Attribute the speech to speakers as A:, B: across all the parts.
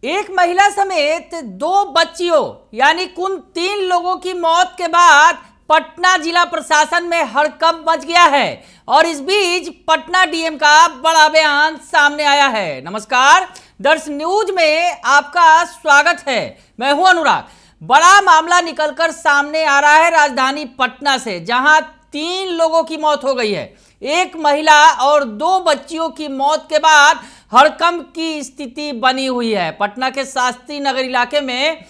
A: एक महिला समेत 2 बच्चियों यानी कुल 3 लोगों की मौत के बाद पटना जिला प्रशासन में हड़कंप मच गया है और इस बीच पटना डीएम का बड़ा बयान सामने आया है। नमस्कार, दर्श न्यूज में आपका स्वागत है। मैं हूं अनुराग। बड़ा मामला निकलकर सामने आ रहा है राजधानी पटना से, जहां 3 लोगों की मौत हो गई है। एक महिला और 2 बच्चियों की मौत के बाद हड़कंप की स्थिति बनी हुई है। पटना के शास्त्री नगर इलाके में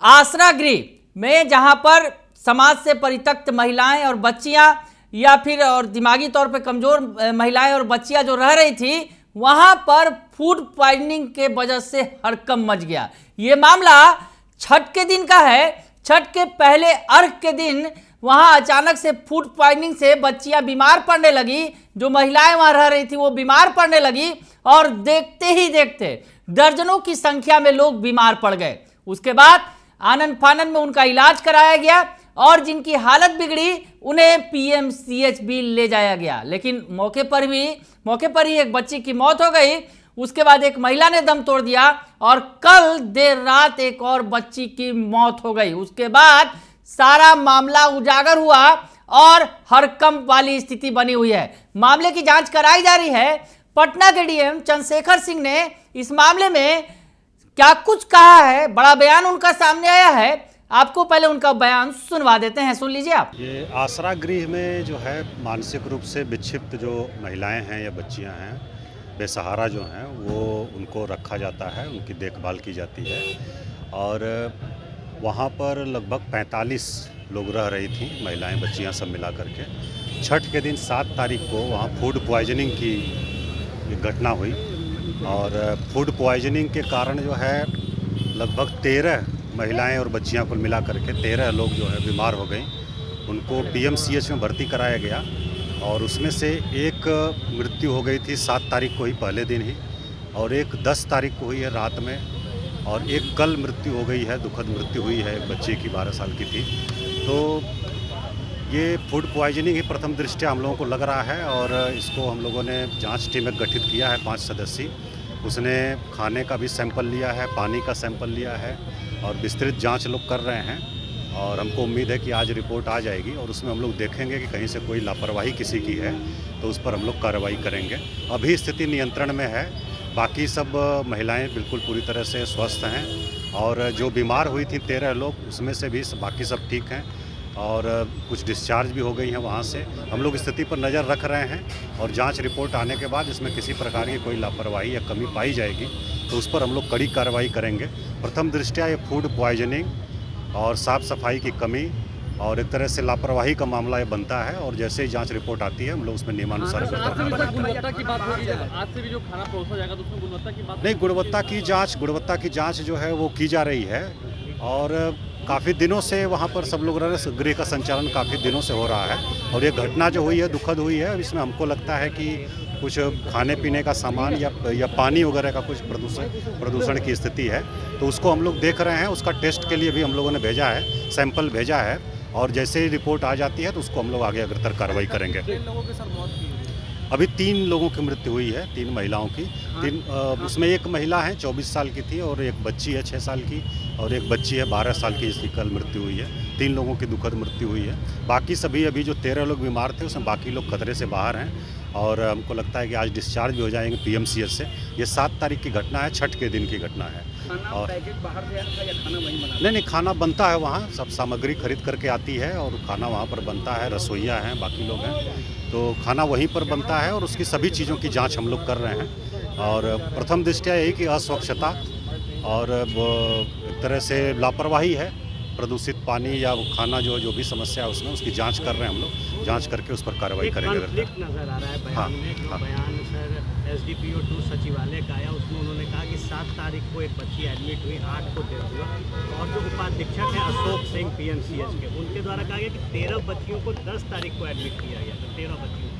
A: आसरा गृह में, जहां पर समाज से परित्यक्त महिलाएं और बच्चियां या फिर और दिमागी तौर पर कमजोर महिलाएं और बच्चियां जो रह रही थी, वहां पर फूड पॉइजनिंग के वजह से हड़कंप मच गया। ये मामला छठ के दिन का है। छठ के पहले अर्घ के दिन वहां अचानक से फूड पॉइजनिंग से बच्चियां बीमार पड़ने लगी। जो महिलाएं वहां रह रही थी वो बीमार पड़ने लगी और देखते ही देखते दर्जनों की संख्या में लोग बीमार पड़ गए। उसके बाद आनन फानन में उनका इलाज कराया गया और जिनकी हालत बिगड़ी उन्हें पीएमसीएच भी ले जाया गया, लेकिन मौके पर ही एक बच्ची की मौत हो गई। उसके बाद एक महिला ने दम तोड़ दिया और कल देर रात एक और बच्ची की मौत हो गई। उसके बाद सारा मामला उजागर हुआ और हड़कंप वाली स्थिति बनी हुई है। मामले की जांच कराई जा रही है। पटना के डीएम चंद्रशेखर सिंह ने इस मामले में क्या कुछ कहा है, बड़ा बयान उनका सामने आया है। आपको पहले उनका बयान सुनवा देते हैं, सुन लीजिए आप।
B: ये आसरा गृह में जो है मानसिक रूप से विक्षिप्त जो महिलाएं हैं या बच्चियां हैं, बेसहारा जो हैं, वो उनको रखा जाता है, उनकी देखभाल की जाती है। और वहाँ पर लगभग 45 लोग रह रही थी, महिलाएं बच्चियां सब मिला करके। छठ के दिन 7 तारीख को वहाँ फूड पॉइजनिंग की घटना हुई और फूड पॉइजनिंग के कारण जो है लगभग 13 महिलाएं और बच्चियां कुल मिला करके 13 लोग जो है बीमार हो गई। उनको पीएमसीएच में भर्ती कराया गया और उसमें से एक मृत्यु हो गई थी 7 तारीख को ही, पहले दिन ही, और एक 10 तारीख को हुई है रात में, और एक कल मृत्यु हो गई है, दुखद मृत्यु हुई है एक बच्ची की, 12 साल की थी। तो ये फूड पॉइजनिंग ही प्रथम दृष्टया हम लोगों को लग रहा है और इसको हम लोगों ने जांच टीम में गठित किया है 5 सदस्यीय। उसने खाने का भी सैंपल लिया है, पानी का सैंपल लिया है और विस्तृत जांच लोग कर रहे हैं और हमको उम्मीद है कि आज रिपोर्ट आ जाएगी और उसमें हम लोग देखेंगे कि कहीं से कोई लापरवाही किसी की है तो उस पर हम लोग कार्रवाई करेंगे। अभी स्थिति नियंत्रण में है, बाकी सब महिलाएं बिल्कुल पूरी तरह से स्वस्थ हैं और जो बीमार हुई थी 13 लोग, उसमें से भी बाकी सब ठीक हैं और कुछ डिस्चार्ज भी हो गई हैं वहाँ से। हम लोग स्थिति पर नज़र रख रहे हैं और जांच रिपोर्ट आने के बाद इसमें किसी प्रकार की कोई लापरवाही या कमी पाई जाएगी तो उस पर हम लोग कड़ी कार्रवाई करेंगे। प्रथम दृष्टया ये फूड पॉइजनिंग और साफ़ सफाई की कमी और एक तरह से लापरवाही का मामला ये बनता है और जैसे ही जांच रिपोर्ट आती है हम लोग उसमें नियमानुसार
C: गुणवत्ता की बात होगी। आज से भी जो खाना परोसा जाएगा तो उसमें गुणवत्ता की बात
B: नहीं, गुणवत्ता की जांच जो है वो की जा रही है और काफ़ी दिनों से वहाँ पर सब लोग गृह का संचालन काफ़ी दिनों से हो रहा है और ये घटना जो हुई है दुखद हुई है। इसमें हमको लगता है कि कुछ खाने पीने का सामान या पानी वगैरह का कुछ प्रदूषण की स्थिति है, तो उसको हम लोग देख रहे हैं। उसका टेस्ट के लिए भी हम लोगों ने भेजा है, सैंपल भेजा है और जैसे ही रिपोर्ट आ जाती है तो उसको हम लोग आगे अग्रतर कार्रवाई करेंगे। अभी 3 लोगों की मृत्यु हुई है, 3 महिलाओं की। उसमें एक महिला है 24 साल की थी और एक बच्ची है 6 साल की और एक बच्ची है 12 साल की, जिसकी कल मृत्यु हुई है। 3 लोगों की दुखद मृत्यु हुई है। बाकी सभी अभी जो 13 लोग बीमार थे उसमें बाकी लोग खतरे से बाहर हैं और हमको लगता है कि आज डिस्चार्ज भी हो जाएंगे पीएमसीएच से। ये 7 तारीख की घटना है, छठ के दिन की घटना है। और
C: बाहर से आता या खाना वहीं बना?
B: नहीं, खाना बनता है वहाँ, सब सामग्री खरीद करके आती है और खाना वहाँ पर बनता है। रसोइया हैं, बाकी लोग हैं, तो खाना वहीं पर बनता है और उसकी सभी चीज़ों की जांच हम लोग कर रहे हैं। और प्रथम दृष्टया यही कि अस्वच्छता और एक तरह से लापरवाही है, प्रदूषित पानी या खाना जो भी समस्या है उसमें उसकी जांच कर रहे हैं हम लोग। जांच करके उस पर कार्रवाई करेंगे।
C: नजर आ रहा है बयान में, जो बयान सर SDPO 2 सचिवालय का आया, उसमें उन्होंने कहा कि 7 तारीख को एक बच्ची एडमिट हुई, 8 को डेथ हुआ और जो उपाधीक्षक हैं अशोक सिंह पीएमसीएच के, उनके द्वारा कहा गया कि 13 बच्चियों को 10 तारीख को एडमिट किया गया था। 13 बच्चियों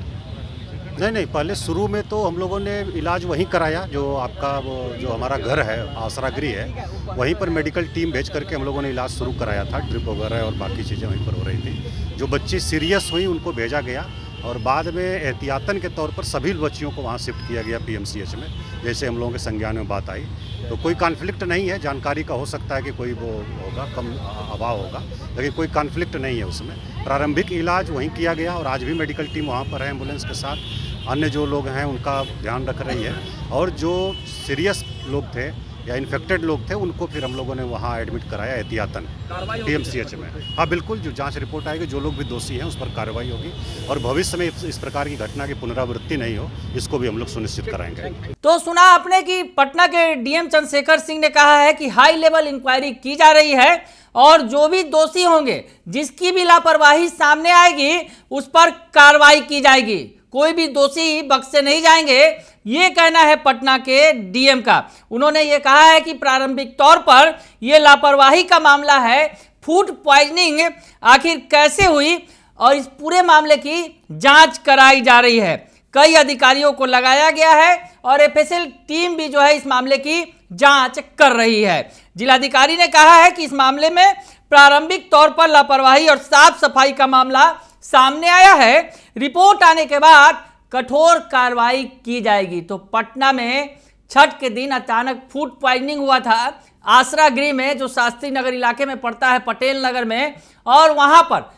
B: नहीं, पहले शुरू में तो हम लोगों ने इलाज वहीं कराया, जो आपका वो जो हमारा घर है आसरा गृह है, वहीं पर मेडिकल टीम भेज करके हम लोगों ने इलाज शुरू कराया था। ड्रिप वगैरह और बाकी चीज़ें वहीं पर हो रही थी। जो बच्ची सीरियस हुई उनको भेजा गया और बाद में एहतियातन के तौर पर सभी बच्चियों को वहाँ शिफ्ट किया गया पीएमसीएच में, जैसे हम लोगों के संज्ञान में बात आई। तो कोई कॉन्फ्लिक्ट नहीं है, जानकारी का हो सकता है कि कोई वो होगा, कम अभाव होगा, लेकिन कोई कॉन्फ्लिक्ट नहीं है उसमें। प्रारंभिक इलाज वहीं किया गया और आज भी मेडिकल टीम वहाँ पर है एम्बुलेंस के साथ। अन्य जो लोग हैं उनका ध्यान रख रही है, और जो सीरियस लोग थे या इन्फेक्टेड लोग थे उनको फिर हम लोगों ने वहाँ एडमिट कराया एहतियातन पीएमसीएच में। हाँ बिल्कुल, जो जांच रिपोर्ट आएगी, जो लोग भी दोषी हैं उस पर कार्रवाई होगी, और भविष्य में इस प्रकार की घटना की पुनरावृत्ति नहीं हो, इसको भी हम लोग सुनिश्चित कराएंगे।
A: तो सुना आपने कि पटना के डीएम चंद्रशेखर सिंह ने कहा है कि हाई लेवल इंक्वायरी की जा रही है, और जो भी दोषी होंगे, जिसकी भी लापरवाही सामने आएगी, उस पर कार्रवाई की जाएगी। कोई भी दोषी बख्शे नहीं जाएंगे, ये कहना है पटना के डीएम का। उन्होंने ये कहा है कि प्रारंभिक तौर पर ये लापरवाही का मामला है, फूड पॉइजनिंग आखिर कैसे हुई, और इस पूरे मामले की जांच कराई जा रही है। कई अधिकारियों को लगाया गया है और एफएसएल टीम भी जो है इस मामले की जांच कर रही है। जिलाधिकारी ने कहा है कि इस मामले में प्रारंभिक तौर पर लापरवाही और साफ सफाई का मामला सामने आया है। रिपोर्ट आने के बाद कठोर कार्रवाई की जाएगी। तो पटना में छठ के दिन अचानक फूड पॉइजनिंग हुआ था आसरा गृह में, जो शास्त्री नगर इलाके में पड़ता है, पटेल नगर में, और वहां पर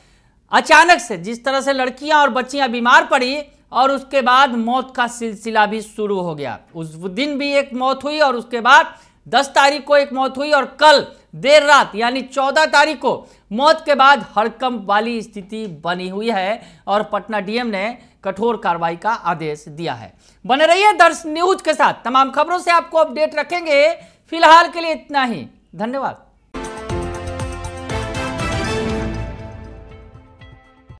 A: अचानक से जिस तरह से लड़कियां और बच्चियां बीमार पड़ी, और उसके बाद मौत का सिलसिला भी शुरू हो गया। उस दिन भी एक मौत हुई, और उसके बाद 10 तारीख को एक मौत हुई, और कल देर रात यानी 14 तारीख को मौत के बाद हड़कंप वाली स्थिति बनी हुई है, और पटना डीएम ने कठोर कार्रवाई का आदेश दिया है। बने रहिए दर्श न्यूज के साथ, तमाम खबरों से आपको अपडेट रखेंगे। फिलहाल के लिए इतना ही, धन्यवाद।